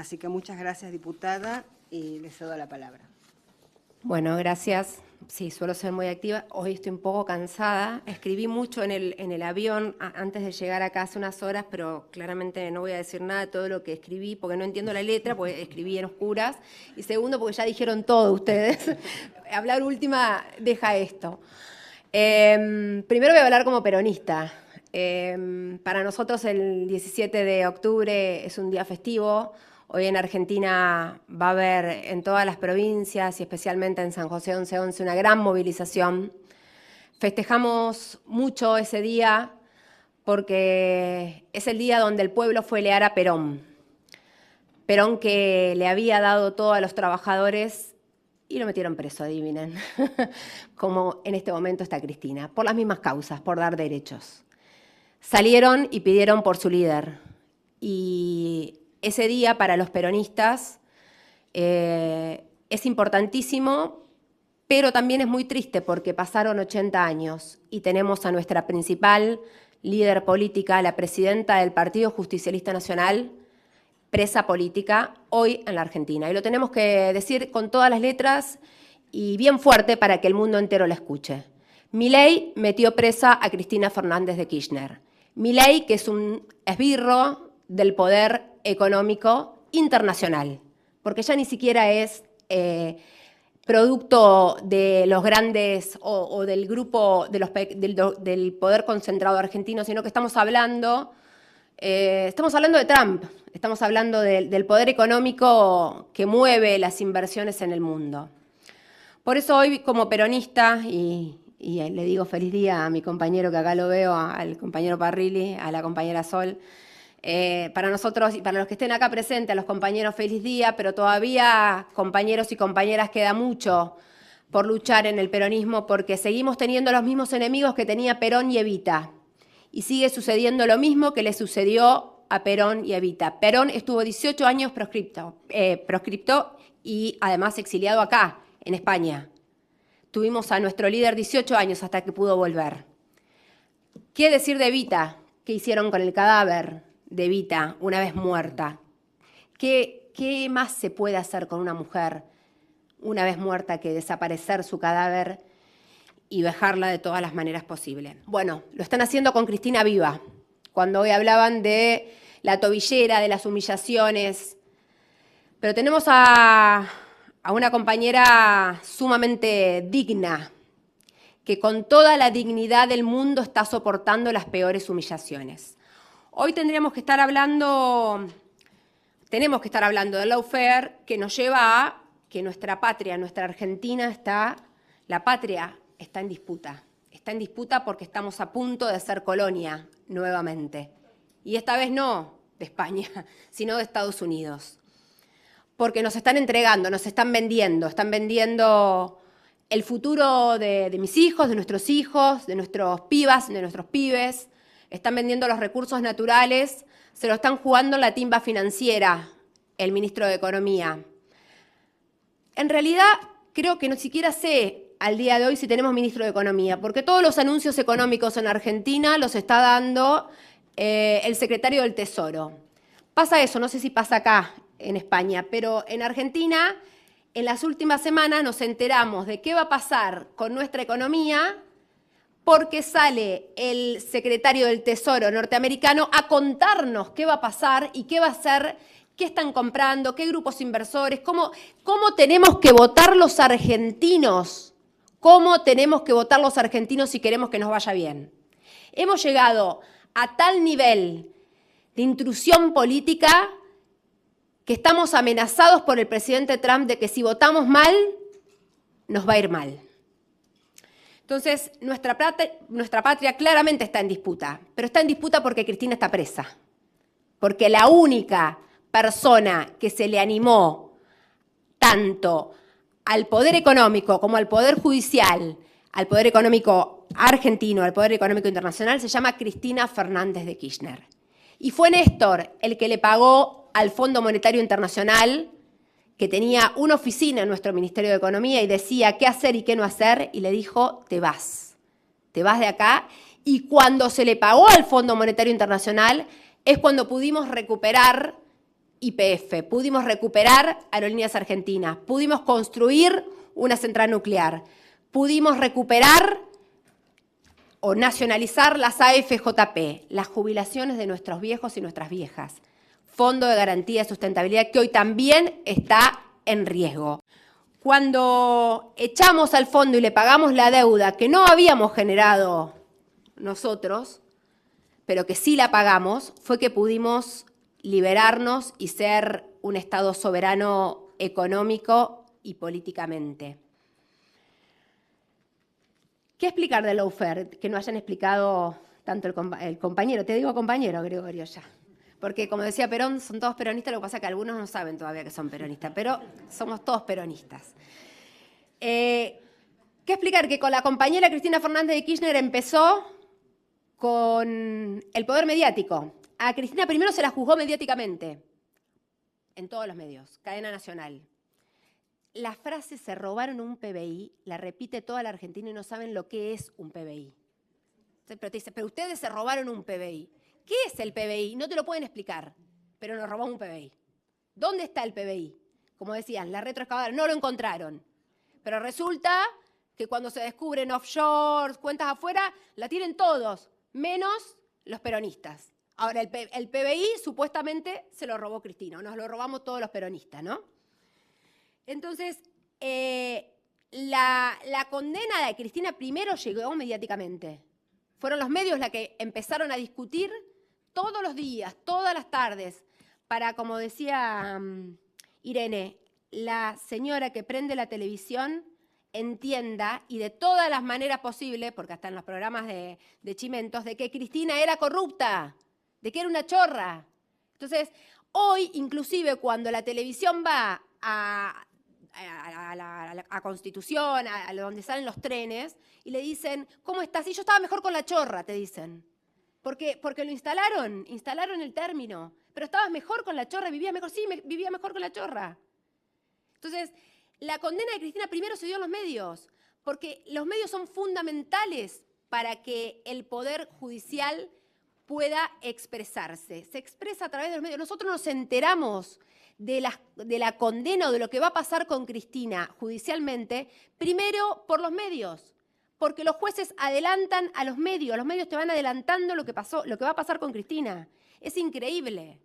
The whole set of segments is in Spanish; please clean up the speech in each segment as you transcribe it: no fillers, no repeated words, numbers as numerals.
Así que muchas gracias, diputada, y le cedo la palabra. Bueno, gracias. Sí, suelo ser muy activa. Hoy estoy un poco cansada. Escribí mucho en el avión antes de llegar acá hace unas horas, pero claramente no voy a decir nada de todo lo que escribí porque no entiendo la letra, porque escribí en oscuras. Y segundo, porque ya dijeron todo ustedes. Hablar última deja esto. Primero voy a hablar como peronista. Para nosotros el 17 de octubre es un día festivo. Hoy en Argentina va a haber en todas las provincias y especialmente en San José 1111 una gran movilización. Festejamos mucho ese día porque es el día donde el pueblo fue leal a Perón. Perón que le había dado todo a los trabajadores y lo metieron preso, adivinen, como en este momento está Cristina, por las mismas causas, por dar derechos. Salieron y pidieron por su líder y ese día para los peronistas es importantísimo, pero también es muy triste porque pasaron 80 años y tenemos a nuestra principal líder política, la presidenta del Partido Justicialista Nacional, presa política, hoy en la Argentina. Y lo tenemos que decir con todas las letras y bien fuerte para que el mundo entero la escuche. Milei metió presa a Cristina Fernández de Kirchner. Milei, que es un esbirro del poder económico internacional, porque ya ni siquiera es producto de los grandes o del grupo del poder concentrado argentino, sino que estamos hablando de Trump, estamos hablando del poder económico que mueve las inversiones en el mundo. Por eso hoy, como peronista, y le digo feliz día a mi compañero que acá lo veo, al compañero Parrilli, a la compañera Sol, para nosotros y para los que estén acá presentes, a los compañeros feliz día, pero todavía, compañeros y compañeras, queda mucho por luchar en el peronismo porque seguimos teniendo los mismos enemigos que tenía Perón y Evita. Y sigue sucediendo lo mismo que le sucedió a Perón y Evita. Perón estuvo 18 años proscripto y además exiliado acá, en España. Tuvimos a nuestro líder 18 años hasta que pudo volver. ¿Qué decir de Evita? ¿Qué hicieron con el cadáver de Evita una vez muerta? ¿Qué más se puede hacer con una mujer una vez muerta que desaparecer su cadáver y dejarla de todas las maneras posibles? Bueno, lo están haciendo con Cristina viva. Cuando hoy hablaban de la tobillera, de las humillaciones. Pero tenemos a una compañera sumamente digna, que con toda la dignidad del mundo está soportando las peores humillaciones. Hoy tenemos que estar hablando del lawfare, que nos lleva a que nuestra patria, nuestra Argentina, la patria está en disputa. Está en disputa porque estamos a punto de ser colonia nuevamente. Y esta vez no de España, sino de Estados Unidos. Porque nos están entregando, nos están vendiendo el futuro de mis hijos, de nuestros pibas, de nuestros pibes. Están vendiendo los recursos naturales, se lo están jugando en la timba financiera el ministro de Economía. En realidad, creo que ni siquiera sé al día de hoy si tenemos ministro de Economía, porque todos los anuncios económicos en Argentina los está dando el secretario del Tesoro. Pasa eso, no sé si pasa acá en España, pero en Argentina, en las últimas semanas nos enteramos de qué va a pasar con nuestra economía porque sale el secretario del Tesoro norteamericano a contarnos qué va a pasar y qué va a hacer, qué están comprando, qué grupos inversores, cómo tenemos que votar los argentinos, si queremos que nos vaya bien. Hemos llegado a tal nivel de intrusión política que estamos amenazados por el presidente Trump de que si votamos mal, nos va a ir mal. Entonces, nuestra patria claramente está en disputa, pero está en disputa porque Cristina está presa. Porque la única persona que se le animó tanto al poder económico como al poder judicial, al poder económico argentino, al poder económico internacional, se llama Cristina Fernández de Kirchner. Y fue Néstor el que le pagó al Fondo Monetario Internacional, que tenía una oficina en nuestro Ministerio de Economía y decía qué hacer y qué no hacer, y le dijo, te vas de acá. Y cuando se le pagó al Fondo Monetario Internacional es cuando pudimos recuperar YPF, pudimos recuperar Aerolíneas Argentinas, pudimos construir una central nuclear, pudimos recuperar o nacionalizar las AFJP, las jubilaciones de nuestros viejos y nuestras viejas, Fondo de Garantía de Sustentabilidad, que hoy también está en riesgo. Cuando echamos al fondo y le pagamos la deuda que no habíamos generado nosotros, pero que sí la pagamos, fue que pudimos liberarnos y ser un Estado soberano económico y políticamente. ¿Qué explicar del lawfare que no hayan explicado tanto el compañero? Te digo compañero, Gregorio, ya. Porque, como decía Perón, son todos peronistas, lo que pasa es que algunos no saben todavía que son peronistas, pero somos todos peronistas. ¿Qué explicar? Que con la compañera Cristina Fernández de Kirchner empezó con el poder mediático. A Cristina primero se la juzgó mediáticamente, en todos los medios, cadena nacional. La frase "se robaron un PBI" la repite toda la Argentina y no saben lo que es un PBI. Pero te dice, pero ustedes se robaron un PBI. ¿Qué es el PBI? No te lo pueden explicar, pero nos robamos un PBI. ¿Dónde está el PBI? Como decían, la retroexcavadora, no lo encontraron. Pero resulta que cuando se descubren offshore, cuentas afuera, la tienen todos, menos los peronistas. Ahora, el PBI supuestamente se lo robó Cristina, nos lo robamos todos los peronistas, ¿no? Entonces, la condena de Cristina primero llegó mediáticamente. Fueron los medios los que empezaron a discutir todos los días, todas las tardes, para, como decía Irene, la señora que prende la televisión entienda, y de todas las maneras posibles, porque hasta en los programas de Chimentos, de que Cristina era corrupta, de que era una chorra. Entonces, hoy, inclusive, cuando la televisión va a Constitución, a donde salen los trenes, y le dicen, ¿cómo estás? Y yo estaba mejor con la chorra, te dicen. Porque lo instalaron el término. Pero estabas mejor con la chorra, vivías mejor. Sí, vivía mejor con la chorra. Entonces, la condena de Cristina primero se dio en los medios, porque los medios son fundamentales para que el Poder Judicial pueda expresarse. Se expresa a través de los medios. Nosotros nos enteramos de la condena o de lo que va a pasar con Cristina judicialmente, primero por los medios, porque los jueces adelantan a los medios te van adelantando lo que va a pasar con Cristina. Es increíble.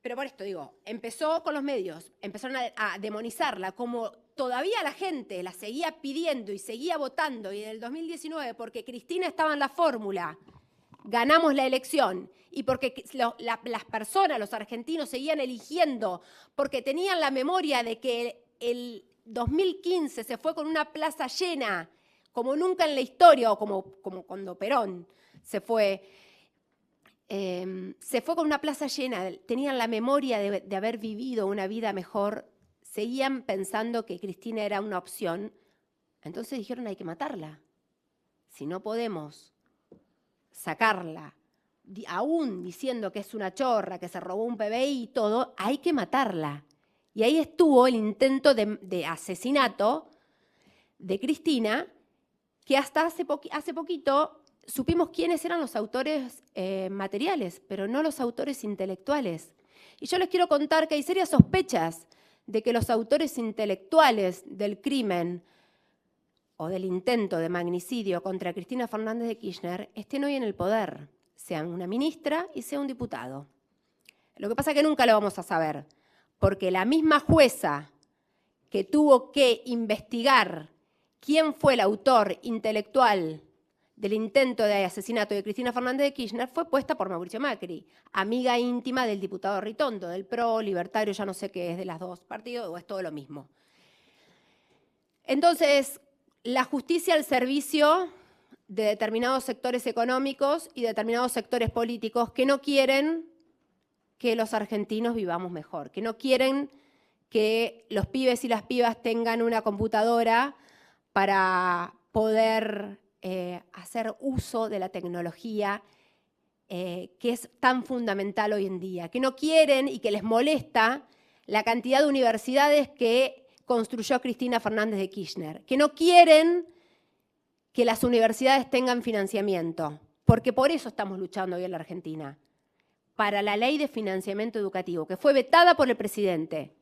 Pero por esto digo, empezó con los medios, empezaron a demonizarla, como todavía la gente la seguía pidiendo y seguía votando, y en el 2019, porque Cristina estaba en la fórmula, ganamos la elección, y porque las personas, los argentinos, seguían eligiendo, porque tenían la memoria de que el 2015 se fue con una plaza llena, como nunca en la historia, o como cuando Perón se fue con una plaza llena, tenían la memoria de haber vivido una vida mejor, seguían pensando que Cristina era una opción, entonces dijeron hay que matarla. Si no podemos sacarla, aún diciendo que es una chorra, que se robó un PBI y todo, hay que matarla. Y ahí estuvo el intento de asesinato de Cristina, que hasta hace poquito supimos quiénes eran los autores materiales, pero no los autores intelectuales. Y yo les quiero contar que hay serias sospechas de que los autores intelectuales del crimen o del intento de magnicidio contra Cristina Fernández de Kirchner estén hoy en el poder, sean una ministra y sea un diputado. Lo que pasa es que nunca lo vamos a saber, porque la misma jueza que tuvo que investigar quién fue el autor intelectual del intento de asesinato de Cristina Fernández de Kirchner fue puesta por Mauricio Macri, amiga íntima del diputado Ritondo, del PRO, libertario, ya no sé qué es de las dos partidos, o es todo lo mismo. Entonces, la justicia al servicio de determinados sectores económicos y determinados sectores políticos que no quieren que los argentinos vivamos mejor, que no quieren que los pibes y las pibas tengan una computadora para poder hacer uso de la tecnología que es tan fundamental hoy en día, que no quieren y que les molesta la cantidad de universidades que construyó Cristina Fernández de Kirchner, que no quieren que las universidades tengan financiamiento, porque por eso estamos luchando hoy en la Argentina, para la ley de financiamiento educativo, que fue vetada por el presidente.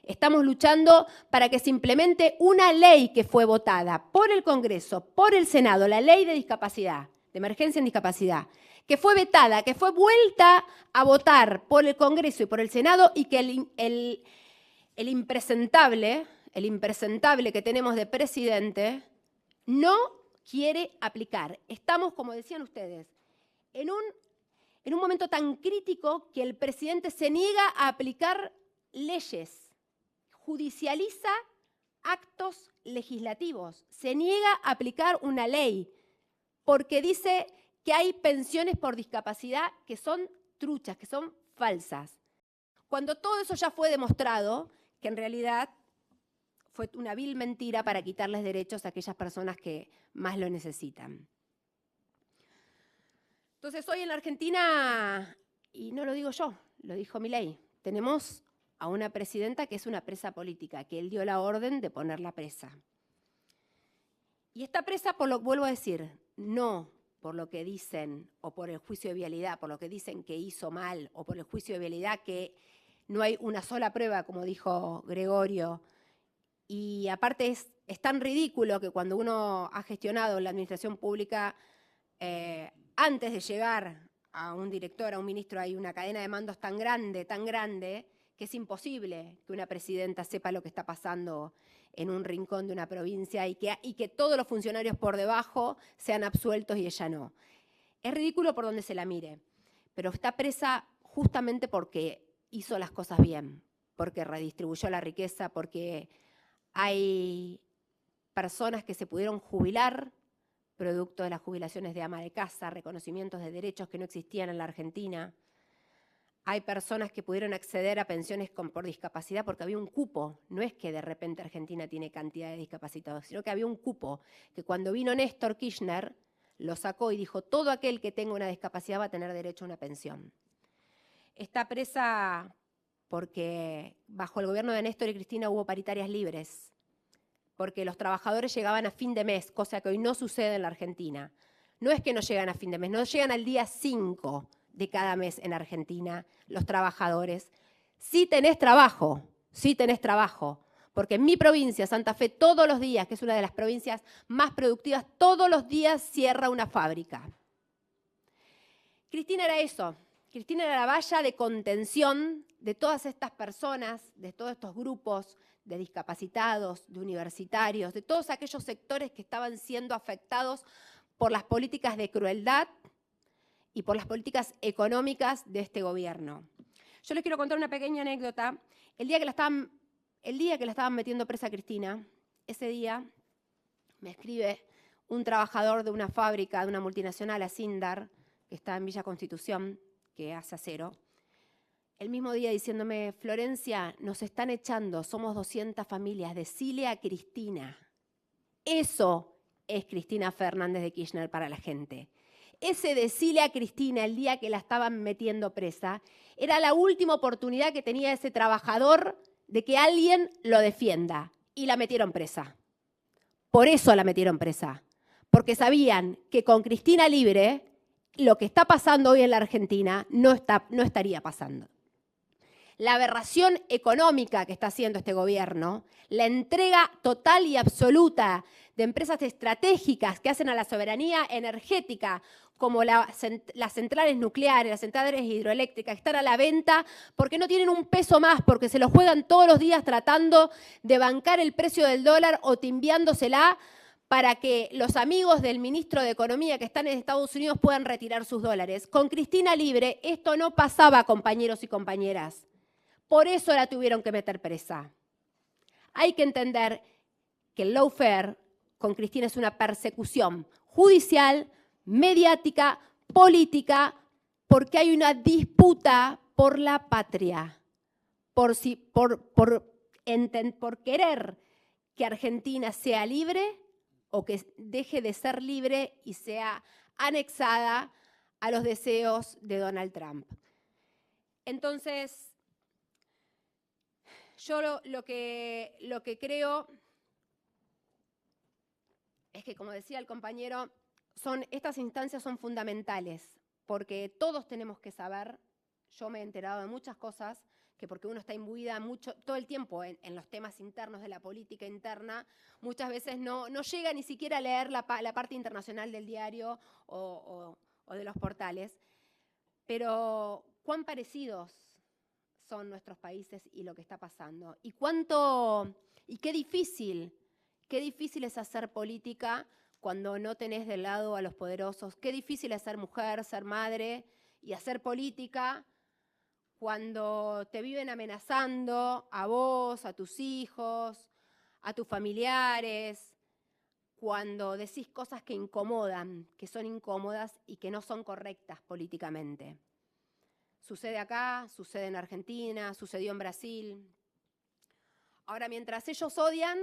Estamos luchando para que se implemente una ley que fue votada por el Congreso, por el Senado, la ley de discapacidad, de emergencia en discapacidad, que fue vetada, que fue vuelta a votar por el Congreso y por el Senado, y que el impresentable que tenemos de presidente no quiere aplicar. Estamos, como decían ustedes, en un momento tan crítico que el presidente se niega a aplicar leyes, judicializa actos legislativos, se niega a aplicar una ley porque dice que hay pensiones por discapacidad que son truchas, que son falsas. Cuando todo eso ya fue demostrado, que en realidad fue una vil mentira para quitarles derechos a aquellas personas que más lo necesitan. Entonces, hoy en la Argentina, y no lo digo yo, lo dijo Milei, tenemos a una presidenta que es una presa política, que él dio la orden de ponerla presa. Y está presa, vuelvo a decir, no por lo que dicen, o por el juicio de vialidad, por lo que dicen que hizo mal, o por el juicio de vialidad que no hay una sola prueba, como dijo Gregorio. Y aparte es tan ridículo que cuando uno ha gestionado en la administración pública, antes de llegar a un director, a un ministro, hay una cadena de mandos tan grande, que es imposible que una presidenta sepa lo que está pasando en un rincón de una provincia y que todos los funcionarios por debajo sean absueltos y ella no. Es ridículo por donde se la mire, pero está presa justamente porque hizo las cosas bien, porque redistribuyó la riqueza, porque hay personas que se pudieron jubilar producto de las jubilaciones de ama de casa, reconocimientos de derechos que no existían en la Argentina. Hay personas que pudieron acceder a pensiones por discapacidad porque había un cupo. No es que de repente Argentina tiene cantidad de discapacitados, sino que había un cupo que cuando vino Néstor Kirchner lo sacó y dijo: todo aquel que tenga una discapacidad va a tener derecho a una pensión. Está presa porque bajo el gobierno de Néstor y Cristina hubo paritarias libres, porque los trabajadores llegaban a fin de mes, cosa que hoy no sucede en la Argentina. No es que no llegan a fin de mes, no llegan al día 5 de cada mes en Argentina los trabajadores. Sí tenés trabajo, porque en mi provincia, Santa Fe, todos los días, que es una de las provincias más productivas, todos los días cierra una fábrica. Cristina era eso, Cristina era la valla de contención de todas estas personas, de todos estos grupos de discapacitados, de universitarios, de todos aquellos sectores que estaban siendo afectados por las políticas de crueldad y por las políticas económicas de este gobierno. Yo les quiero contar una pequeña anécdota. El día que la estaban metiendo presa a Cristina, ese día me escribe un trabajador de una fábrica, de una multinacional, Asindar, que está en Villa Constitución, que hace acero, el mismo día diciéndome: Florencia, nos están echando, somos 200 familias, decile a Cristina. Eso es Cristina Fernández de Kirchner para la gente. Ese decile a Cristina el día que la estaban metiendo presa era la última oportunidad que tenía ese trabajador de que alguien lo defienda, y la metieron presa. Por eso la metieron presa, porque sabían que con Cristina libre lo que está pasando hoy en la Argentina no estaría pasando. La aberración económica que está haciendo este gobierno, la entrega total y absoluta de empresas estratégicas que hacen a la soberanía energética, como las centrales nucleares, las centrales hidroeléctricas, que están a la venta porque no tienen un peso más, porque se lo juegan todos los días tratando de bancar el precio del dólar o timbiándosela para que los amigos del ministro de Economía que están en Estados Unidos puedan retirar sus dólares. Con Cristina libre esto no pasaba, compañeros y compañeras. Por eso la tuvieron que meter presa. Hay que entender que el lawfare con Cristina es una persecución judicial, mediática, política, porque hay una disputa por la patria, por querer que Argentina sea libre o que deje de ser libre y sea anexada a los deseos de Donald Trump. Entonces, yo lo que creo es que, como decía el compañero, estas instancias son fundamentales, porque todos tenemos que saber yo me he enterado de muchas cosas que porque uno está imbuida todo el tiempo en los temas internos de la política interna, muchas veces no llega ni siquiera a leer la parte internacional del diario o de los portales. Pero cuán parecidos son nuestros países y lo que está pasando. Y qué difícil es hacer política cuando no tenés del lado a los poderosos. Qué difícil es ser mujer, ser madre y hacer política cuando te viven amenazando a vos, a tus hijos, a tus familiares, cuando decís cosas que incomodan, que son incómodas y que no son correctas políticamente. Sucede acá, sucede en Argentina, sucedió en Brasil. Ahora, mientras ellos odian,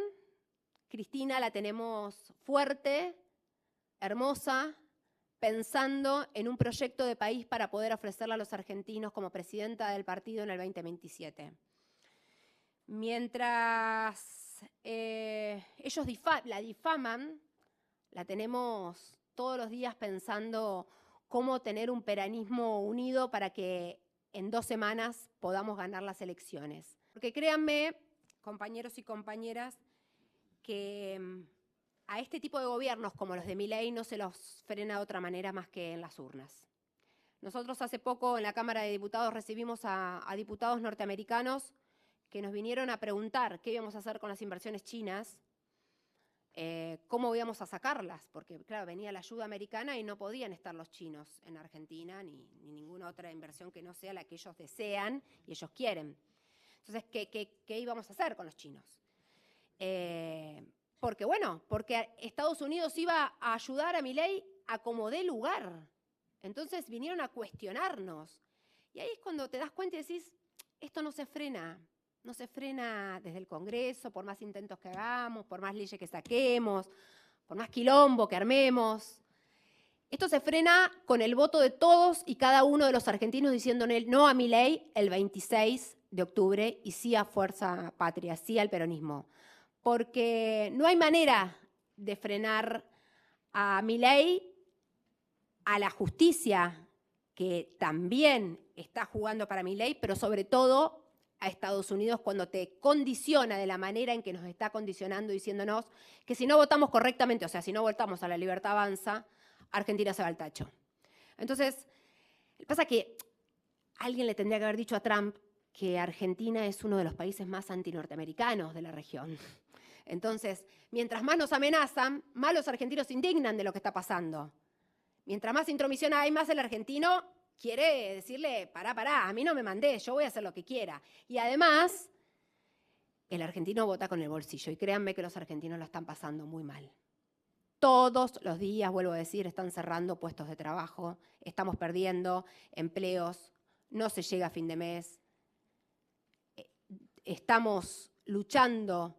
Cristina la tenemos fuerte, hermosa, pensando en un proyecto de país para poder ofrecerle a los argentinos como presidenta del partido en el 2027. Mientras ellos la difaman, la tenemos todos los días pensando cómo tener un peronismo unido para que en 2 semanas podamos ganar las elecciones. Porque créanme, compañeros y compañeras, que a este tipo de gobiernos como los de Milei no se los frena de otra manera más que en las urnas. Nosotros hace poco en la Cámara de Diputados recibimos a diputados norteamericanos que nos vinieron a preguntar qué íbamos a hacer con las inversiones chinas, cómo íbamos a sacarlas, porque claro, venía la ayuda americana y no podían estar los chinos en Argentina ni ninguna otra inversión que no sea la que ellos desean y ellos quieren. Entonces, ¿qué íbamos a hacer con los chinos? Porque Estados Unidos iba a ayudar a Milei a como dé lugar. Entonces vinieron a cuestionarnos. Y ahí es cuando te das cuenta y decís, esto no se frena. No se frena desde el Congreso, por más intentos que hagamos, por más leyes que saquemos, por más quilombo que armemos. Esto se frena con el voto de todos y cada uno de los argentinos diciéndole no a Milei el 26 de octubre y sí a Fuerza Patria, sí al peronismo. Porque no hay manera de frenar a Milei, a la justicia, que también está jugando para Milei, pero sobre todo a Estados Unidos cuando te condiciona de la manera en que nos está condicionando, diciéndonos que si no votamos correctamente, o sea, si no votamos a La Libertad Avanza, Argentina se va al tacho. Entonces, pasa que alguien le tendría que haber dicho a Trump que Argentina es uno de los países más antinorteamericanos de la región. Entonces, mientras más nos amenazan, más los argentinos se indignan de lo que está pasando. Mientras más intromisión hay, más el argentino quiere decirle, pará, a mí no me mandé, yo voy a hacer lo que quiera. Y además, el argentino vota con el bolsillo. Y créanme que los argentinos lo están pasando muy mal. Todos los días, vuelvo a decir, están cerrando puestos de trabajo, estamos perdiendo empleos, no se llega a fin de mes. Estamos luchando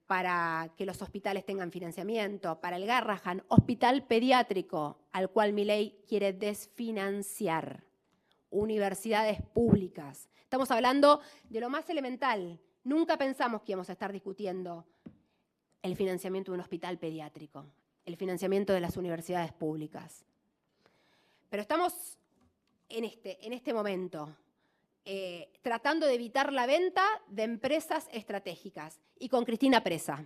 para que los hospitales tengan financiamiento, para el Garrahan, hospital pediátrico, al cual Milei quiere desfinanciar, universidades públicas. Estamos hablando de lo más elemental. Nunca pensamos que íbamos a estar discutiendo el financiamiento de un hospital pediátrico, el financiamiento de las universidades públicas. Pero estamos en este momento tratando de evitar la venta de empresas estratégicas y con Cristina presa.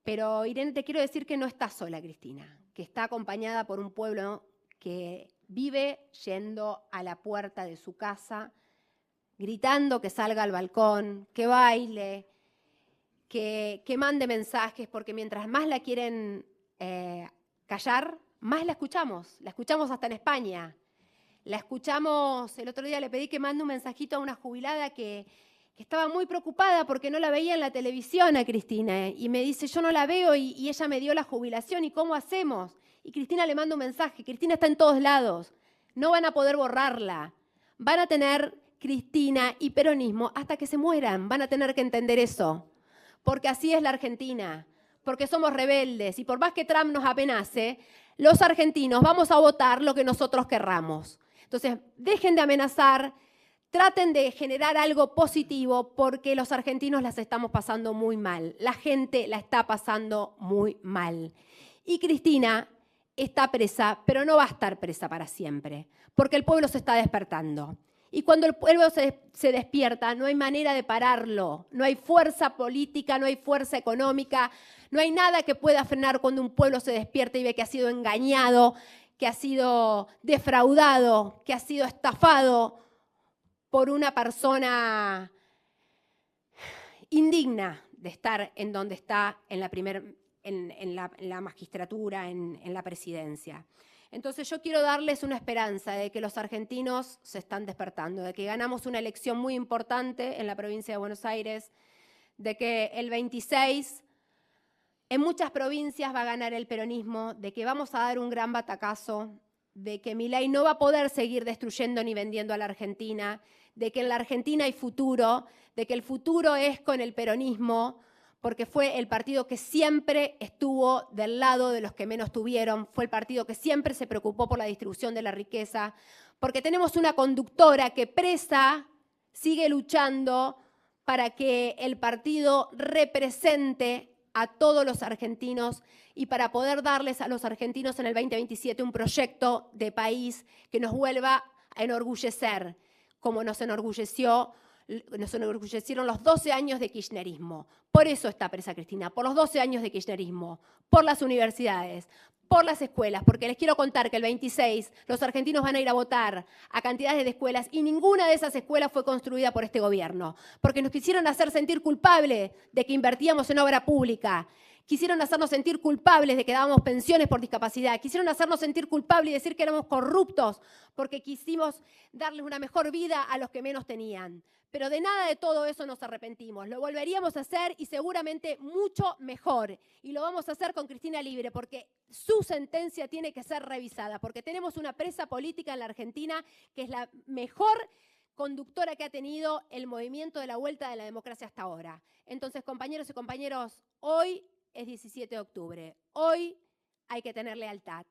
Pero Irene, te quiero decir que no está sola Cristina, que está acompañada por un pueblo que vive yendo a la puerta de su casa, gritando que salga al balcón, que baile, que mande mensajes, porque mientras más la quieren callar, más la escuchamos hasta en España. La escuchamos, el otro día le pedí que mande un mensajito a una jubilada que estaba muy preocupada porque no la veía en la televisión a Cristina. Y me dice, yo no la veo y ella me dio la jubilación, ¿y cómo hacemos? Y Cristina le manda un mensaje, Cristina está en todos lados, no van a poder borrarla. Van a tener Cristina y peronismo hasta que se mueran, van a tener que entender eso. Porque así es la Argentina, porque somos rebeldes y por más que Trump nos amenace, los argentinos vamos a votar lo que nosotros querramos. Entonces, dejen de amenazar, traten de generar algo positivo porque los argentinos las estamos pasando muy mal. La gente la está pasando muy mal. Y Cristina está presa, pero no va a estar presa para siempre, porque el pueblo se está despertando. Y cuando el pueblo se despierta, no hay manera de pararlo, no hay fuerza política, no hay fuerza económica, no hay nada que pueda frenar cuando un pueblo se despierta y ve que ha sido engañado, que ha sido defraudado, que ha sido estafado por una persona indigna de estar en donde está en la magistratura, en la presidencia. Entonces yo quiero darles una esperanza de que los argentinos se están despertando, de que ganamos una elección muy importante en la provincia de Buenos Aires, de que el 26 en muchas provincias va a ganar el peronismo, de que vamos a dar un gran batacazo, de que Milei no va a poder seguir destruyendo ni vendiendo a la Argentina, de que en la Argentina hay futuro, de que el futuro es con el peronismo, porque fue el partido que siempre estuvo del lado de los que menos tuvieron, fue el partido que siempre se preocupó por la distribución de la riqueza, porque tenemos una conductora que presa sigue luchando para que el partido represente a todos los argentinos y para poder darles a los argentinos en el 2027 un proyecto de país que nos vuelva a enorgullecer, como nos enorgullecieron los 12 años de kirchnerismo. Por eso está presa Cristina, por los 12 años de kirchnerismo, por las universidades, por las escuelas, porque les quiero contar que el 26 los argentinos van a ir a votar a cantidades de escuelas y ninguna de esas escuelas fue construida por este gobierno, porque nos quisieron hacer sentir culpables de que invertíamos en obra pública, quisieron hacernos sentir culpables de que dábamos pensiones por discapacidad, quisieron hacernos sentir culpables y decir que éramos corruptos porque quisimos darles una mejor vida a los que menos tenían. Pero de nada de todo eso nos arrepentimos. Lo volveríamos a hacer y seguramente mucho mejor. Y lo vamos a hacer con Cristina Libre porque su sentencia tiene que ser revisada, porque tenemos una presa política en la Argentina que es la mejor conductora que ha tenido el movimiento de la vuelta de la democracia hasta ahora. Entonces, compañeros y compañeros, hoy es 17 de octubre. Hoy hay que tener lealtad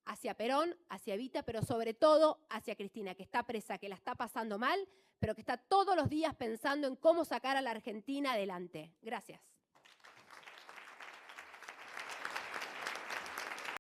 hacia Perón, hacia Evita, pero sobre todo hacia Cristina, que está presa, que la está pasando mal, pero que está todos los días pensando en cómo sacar a la Argentina adelante. Gracias.